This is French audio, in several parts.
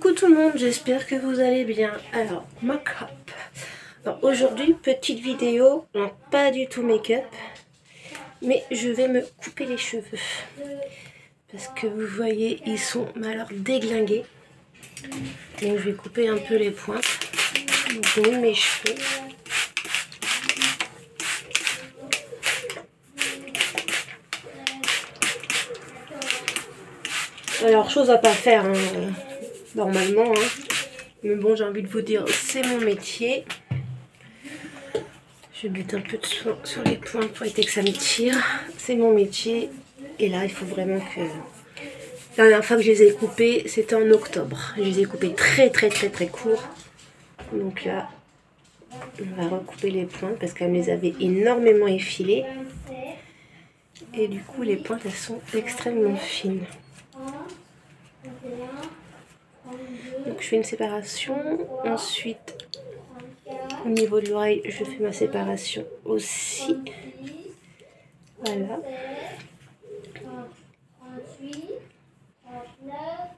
Coucou tout le monde, j'espère que vous allez bien. Alors, make-up. Alors aujourd'hui, petite vidéo, non, pas du tout make-up, mais je vais me couper les cheveux. Parce que vous voyez, ils sont alors déglingués. Donc je vais couper un peu les pointes. Donc j'ai mis mes cheveux. Alors, chose à pas faire, hein, normalement, hein. Mais bon, j'ai envie de vous dire, c'est mon métier. Je vais mettre un peu de soin sur les points pour éviter que ça me tire. C'est mon métier. Et là, il faut vraiment que... La dernière fois que je les ai coupés, c'était en octobre. Je les ai coupés très courts. Donc là, on va recouper les pointes parce qu'elle me les avait énormément effilées. Et du coup, les pointes, elles sont extrêmement fines. Donc je fais une séparation. Ensuite, au niveau de l'oreille, je fais ma séparation aussi. Voilà.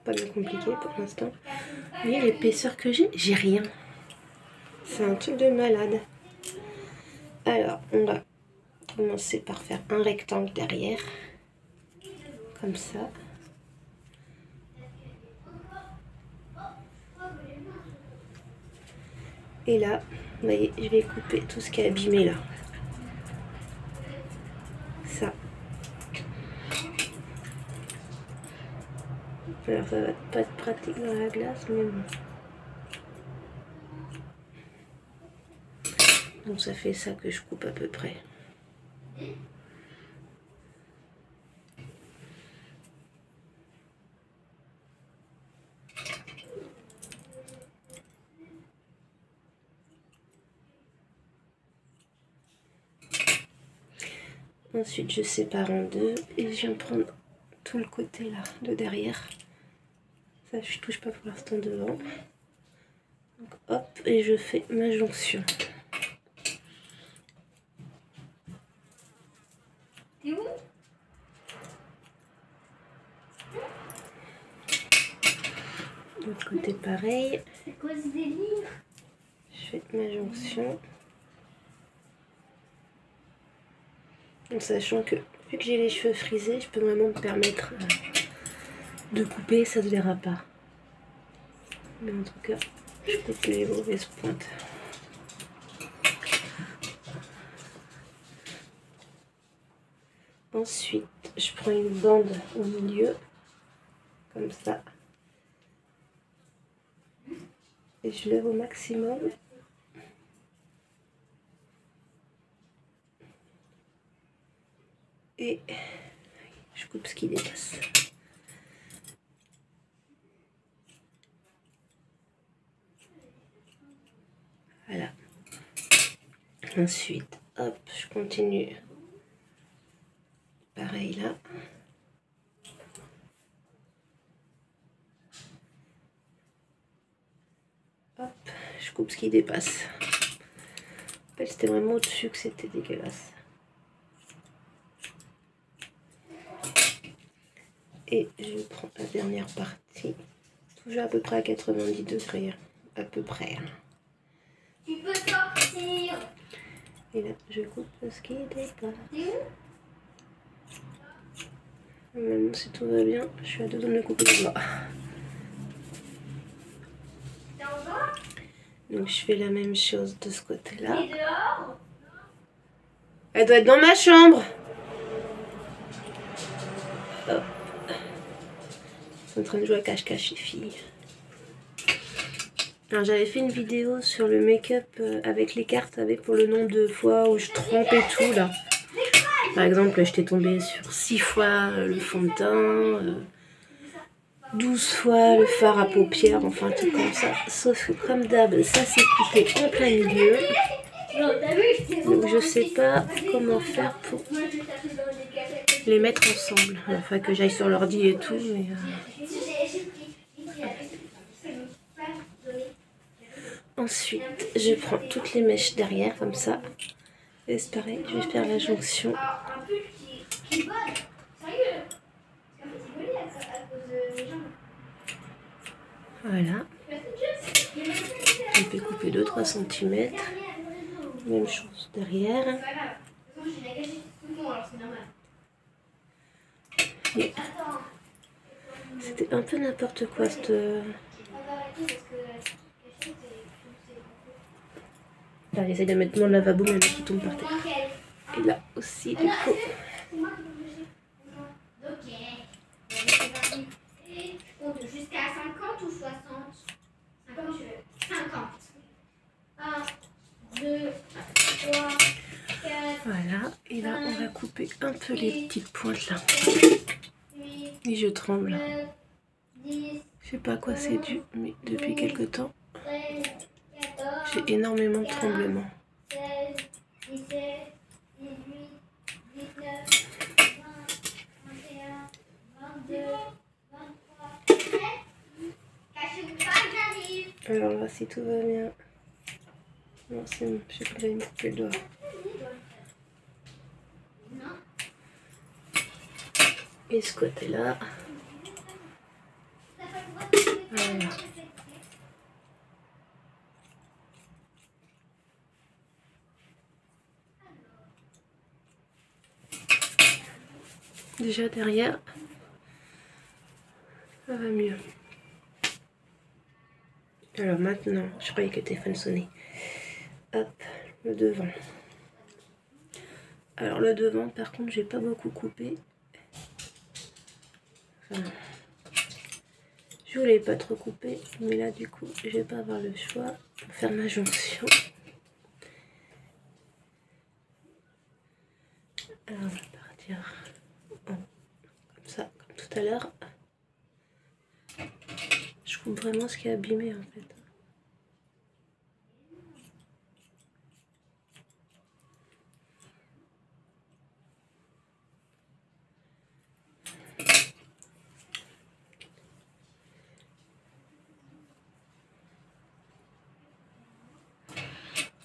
Pas bien compliqué pour l'instant. Vous voyez l'épaisseur que j'ai rien. C'est un truc de malade. Alors, on va commencer par faire un rectangle derrière. Comme ça. Et là, vous voyez, je vais couper tout ce qui est abîmé là. Ça. Alors ça va pas être pratique dans la glace, mais bon. Donc ça fait ça que je coupe à peu près. Ensuite je sépare en deux et je viens prendre tout le côté là de derrière. Ça je touche pas pour l'instant devant. Donc hop, et je fais ma jonction. T'es où? L'autre côté pareil. C'est quoi ce délire? Je fais ma jonction. En sachant que vu que j'ai les cheveux frisés, je peux vraiment me permettre de couper, ça ne se verra pas. Mais en tout cas, je coupe les mauvaises pointes. Ensuite, je prends une bande au milieu, comme ça. Et je lève au maximum. Et je coupe ce qui dépasse. Voilà. Ensuite, hop, je continue. Pareil là. Hop, je coupe ce qui dépasse. En fait, c'était vraiment au-dessus que c'était dégueulasse. Et je prends la dernière partie. Toujours à peu près à 90 degrés. À peu près. Tu peux sortir. Et là, je coupe ce qui dépasse. T'es où? Maintenant, si tout va bien, je suis à deux doigts de me couper les doigts. T'es en bas? Donc, je fais la même chose de ce côté-là. T'es dehors? Elle doit être dans ma chambre. Hop. Ils sont en train de jouer à cache-cache, les filles. Alors, j'avais fait une vidéo sur le make-up avec les cartes, avec pour le nombre de fois où je trempais tout, là. Par exemple, j'étais tombée sur 6 fois le fond de teint, 12 fois le fard à paupières, enfin tout comme ça. Sauf que comme d'hab, ça s'est coupé en plein milieu. Donc je sais pas comment faire pour les mettre ensemble. Il va falloir que j'aille sur l'ordi et tout. Mais ensuite, je prends toutes les mèches derrière comme ça. Et c'est pareil, je vais faire la jonction. Voilà. On peut couper 2-3 cm. Même chose derrière. Et c'était un peu n'importe quoi cette... Là, j'essaie de mettre mon lavabo, mais il y en a qui tombe par terre. Et là aussi, du coup. Jusqu'à 50 ou 60? 50, je veux. 50. 1, 2, 3, 4. Voilà. Et là, on va couper un peu les petites pointes là. Et je tremble. Je sais pas à quoi c'est dû, mais depuis quelque temps, j'ai énormément de tremblements. 16, 17, 18, 19, 20, 21, 22, 23. Cachez-vous pas, j'arrive. Alors là, si tout va bien. Non, c'est bon, je sais que j'allais me couper le doigt. Et ce côté-là. Voilà. Déjà derrière, ça va mieux. Alors maintenant, je croyais que le téléphone sonnait. Hop, le devant. Alors le devant, par contre, j'ai pas beaucoup coupé. Enfin, je voulais pas trop couper, mais là du coup, je vais pas avoir le choix pour faire ma jonction. Alors on va partir comme ça, comme tout à l'heure. Je coupe vraiment ce qui est abîmé en fait.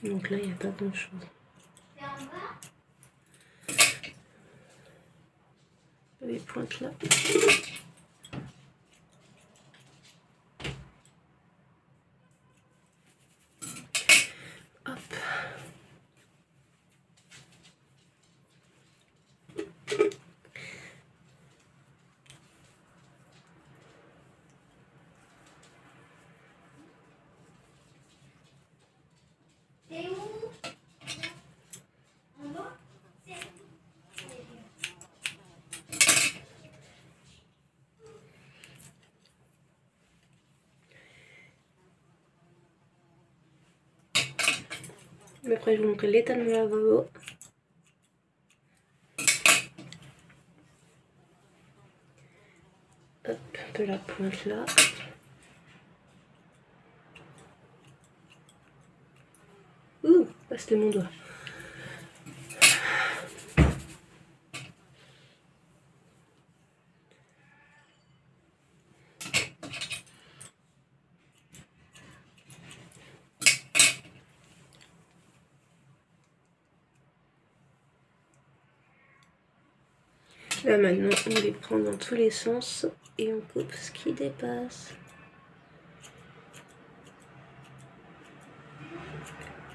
Donc là, il n'y a pas grand chose. Les pointes là. Hop. C'est où? En bas? Mais après, je vous montrer l'état de mon lavabo. Hop, un peu la pointe là. Ouh, bah, c'était mon doigt. Là maintenant, on les prend dans tous les sens et on coupe ce qui dépasse.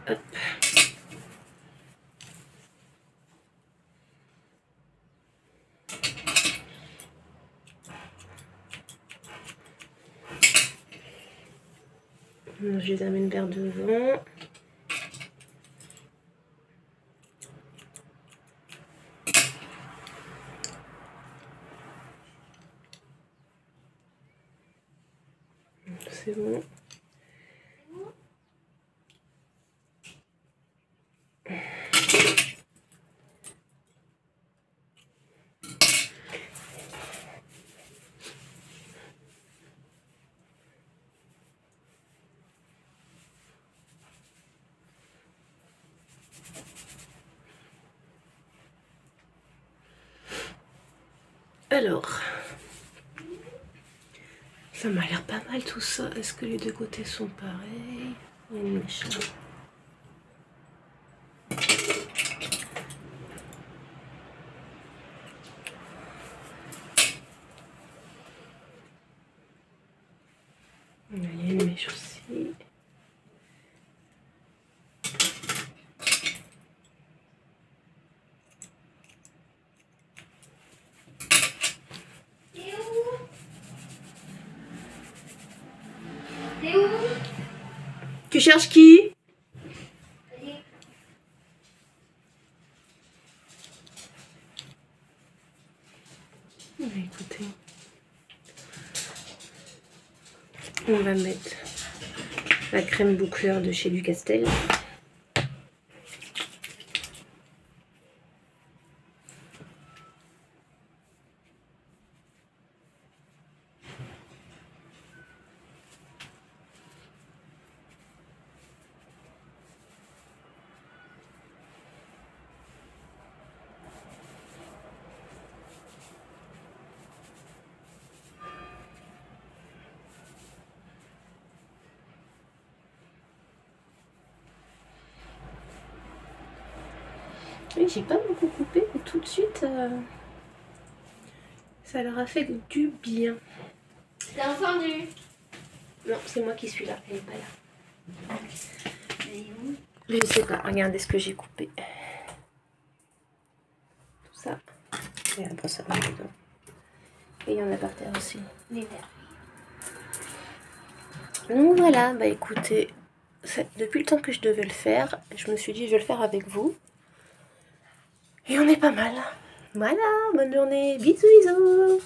Hop. Je les amène vers devant. C'est bon. Alors, ça m'a l'air pas mal tout ça. Est-ce que les deux côtés sont pareils? Il y a une mèche là. Il y a une mèche aussi. T'es où? Tu cherches qui? Écoutez, on va mettre la crème boucleur de chez Ducastel. Oui, j'ai pas beaucoup coupé, mais tout de suite, ça leur a fait du bien. T'as entendu? Non, c'est moi qui suis là, elle est pas là. Elle est où? Je sais pas, regardez ce que j'ai coupé. Tout ça. Et après ça va dedans. Et il y en a par terre aussi. Les verres. Donc voilà, bah écoutez, depuis le temps que je devais le faire, je me suis dit je vais le faire avec vous. Et on est pas mal. Voilà, bonne journée, bisous bisous.